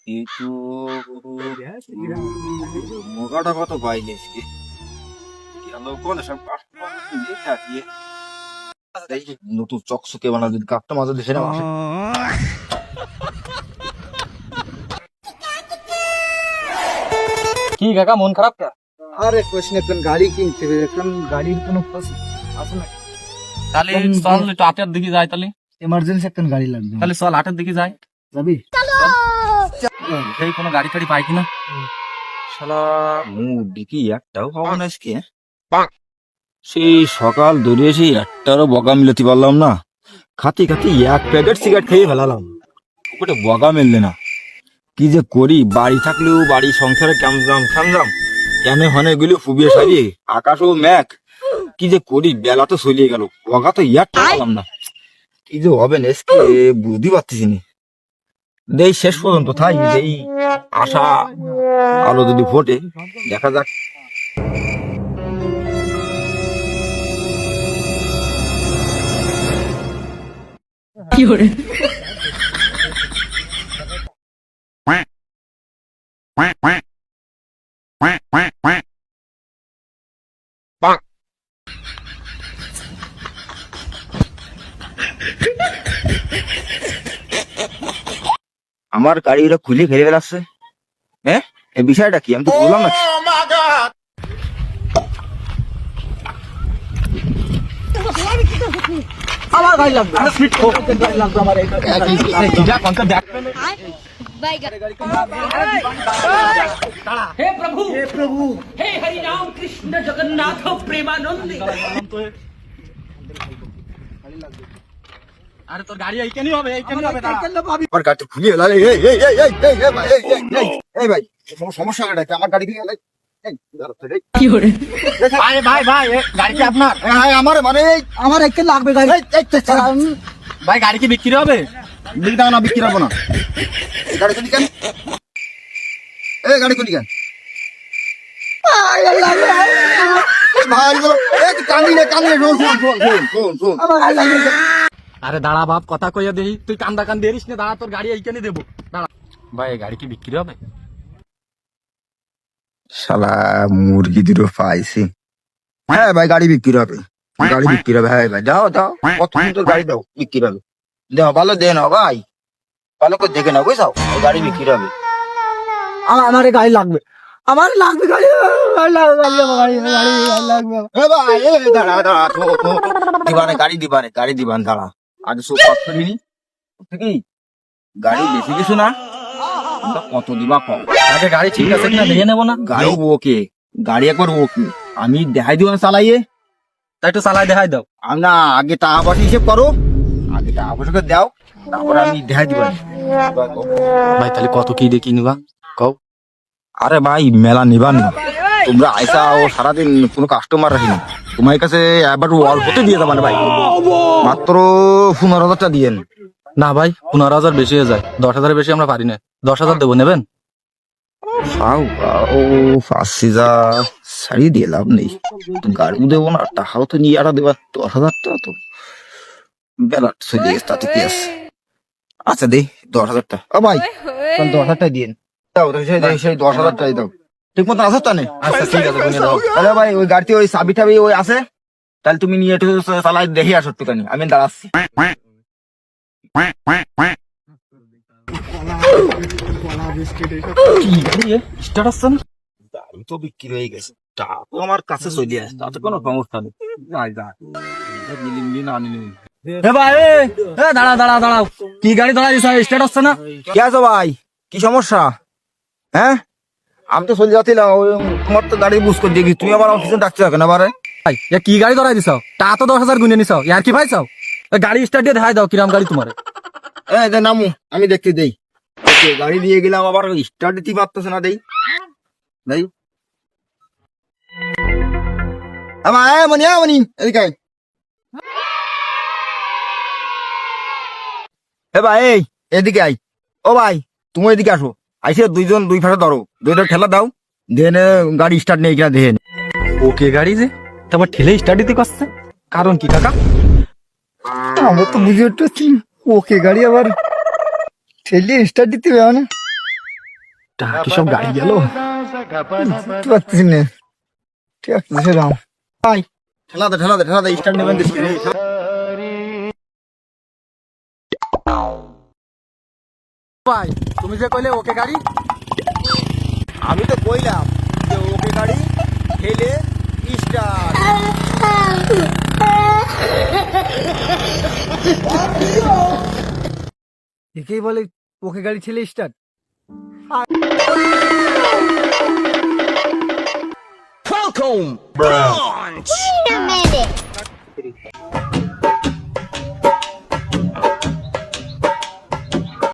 কিছু মোকাটা কত পাইলে নতুন চকচকে বানা যদি কাপটা মাঝে দেখে না কি কাকা মন খারাপ কা? আরে কোশ্চেন এখন গাড়ি কিনতে হবে, এখন গাড়ির কোনো আছে না, তাহলে চল একটু আটের দিকে যাই, তাহলে এমার্জেন্সি একটা গাড়ি লাগবে। তাহলে চল আটের দিকে যাই, যাবি? সেই কোনো গাড়ি টাড়ি পাই কিনা। শালা মুড দেখি একটাও পাবো না আজকে। সেই সকাল দৌড়িয়ে সেই একটারও বগা মিলাতে পারলাম না। খাতে খাতে এক প্যাকেট সিগারেট খেয়ে ফেলালাম, ওটা বগা মিললে না। কি যে করি, বাড়ি থাকলেও বাড়ি সংসারে ক্যামজাম কেন হনে গুলি ফুবিয়ে সারিয়ে আকাশ ও ম্যাক। কি যে করি, বেলা তো চলিয়ে গেল, বগা তো একটা পেলাম না। কি যে হবে আজকে বুঝতে পারতেছি না। দেই শেষ পর্যন্ত থাই, এই আশা আলো যদি ফোটে দেখা যাক। আমার গাড়ি ওটা খুলে ফেলে ফেলাচ্ছে। হ্যাঁ, এই বিষয়টা কি আমি তো বললাম না। আমার গাড়ি লাগবে, গাড়ি লাগবে আমার। हे प्रभु हे हरि राम कृष्ण जगन्नाथ प्रेमानंद। আরে তোর গাড়ি এইখানেই হবে, এইখানেই হবে। আমার গাড়ি খুলে ফেলা। এই ভাই, সমস্যা কি? আমার গাড়ি খুলে ফেলা। ভাই ভাই ভাই, গাড়ি কি আপনার? আমার মানে আমার একটা লাগবে গাড়ি। ভাই গাড়ি কি বিক্রি হবে? বিক্রি দাও না, বিক্রি হবো না। এই গাড়ি খুলি কেন? এই গাড়ি খুলি কেন? ভাই বলো, কান্দিলে শোন। আমার গাড়ি লাগবে। আরে দাঁড়া বাপ, কথা কইয়া দেই, তুই কান্দা কান্দি এরিস না। দাঁড়া, তোর গাড়ি এইখানে দেবো, দাঁড়া। ভাই এই গাড়ি কি বিক্রি হবে? শালা মুরগি দুটো পাইছি। হ্যাঁ ভাই, গাড়ি বিক্রি হবে, গাড়ি বিক্রি হবে। হ্যাঁ ভাই, দাও কত সুন্দর গাড়ি, দাও বিক্রি হবে। দাও ভালো দে না ভাই, ভালো করে দেখে না, বুঝাও গাড়ি বিক্রি হবে। আমার গাড়ি লাগবে, আমার লাগবে গাড়ি, লাগবে। দাঁড়া দিবানে গাড়ি দিবান দাঁড়া। আগে সব কষ্ট দিনি কি গাড়ি বেশি কিছু না, কত দিবা কম। আগে গাড়ি ঠিক আছে কিনা দেখে নেবো না? গাড়ি ওকে, গাড়ি একবার ওকে, আমি দেখাই দিব না চালাইয়ে। তাই একটু চালাই দেখাই দাও। আমি না, আগে টাকা পয়সা হিসেব করো, আগে টাকা পয়সা দাও, তারপরে আমি দেখাই দিব। ভাই তাহলে কত কি দিয়ে কিনবা কও? আরে ভাই মেলা নিবান না, তোমরা আইসা ও সারাদিন কোনো কাস্টমার রাখিনি, তোমার কাছে এবার অল্পতে দিয়ে যাবান ভাই, মাত্র 15,000 দিয়েন। না ভাই, 15,000 বেশি হয়ে যায়, 10,000 বেশি আমরা পারি না। 10,000 দেবো, নেবেন? ও 5,000 ছাড়িয়ে দিয়ে লাভ নেই, গাড়িও দেবো না, টাকাও তো নিয়ে আরা দেবা। 10,000 টাকা তো বেলা চলে গেছে, তাতে কি আছে। আচ্ছা দেই 10,000 টাকা। ও ভাই 10,000 টাকা দিয়েন, দাও সেই 10,000 টাকাই দাও। ঠিক মতো আছে তো? আচ্ছা ঠিক আছে, তুমি দাও। তাহলে ভাই ওই গাড়িতে ওই চাবি টাবি ওই আছে, তাহলে তুমি নিয়ে একটু চালাই দেখি আসো একটুখানি, আমি দাঁড়াচ্ছি। স্টার্ট আসছে না? গাড়ি তো বিক্রি হয়ে গেছে, টাকা তো আমার কাছে চলে আসে, তাতে কোনো সমস্যা নেই। দাঁড়াও, কি গাড়ি দাঁড়াই স্টার্ট আসছে না? কি আছে ভাই, কি সমস্যা? হ্যাঁ, আমি তো চলে যাচ্ছিলাম, তোমার তো গাড়ি বুঝ করে দেখি, তুমি আবার আমার কিছু ডাকছো কেন আবার? ভাই কি গাড়ি ধরাই দিছাও? তা তো 10,000 গুনে নিছাও, ইয়ার কি ভাইছাও? গাড়ি স্টার্ট দিয়ে দেখাই দাও কিরাম গাড়ি তোমার। নামু, আমি দেখতে দেই। গাড়ি দিয়ে গেলাম, আবার স্টার্ট দিতে পারতেছে না। দেই মনি এদিকে আয়। ভাই এদিকে আই। ও ভাই তুমি এদিকে আসো, আইসে দুইজন দুই ফাঁসে ধরো, দুইটা ঠেলা দাও, দেন গাড়ি স্টার্ট নেই কিনা দেখেন। ওকে গাড়ি যে তারপর ঠেলে স্টার্ট দিতে করছে, কারণ কি কাকা? আমার তো বুঝে উঠছি ওকে গাড়ি আবার ঠেলিয়ে স্টার্ট দিতে হবে না, কি সব গাড়ি গেল? বুঝতে পারতেছি না। ঠিক আছে রাম, ভাই ঠেলা দে স্টার্ট নেবেন দিচ্ছি রে। ভাই তুমি যে কইলে ওকে গাড়ি, আমি তো কইলাম যে ওকে গাড়ি ঠেলে স্টার্ট। একেই বলে ওকে গাড়ি ছেলে start. Welcome. Wait a minute.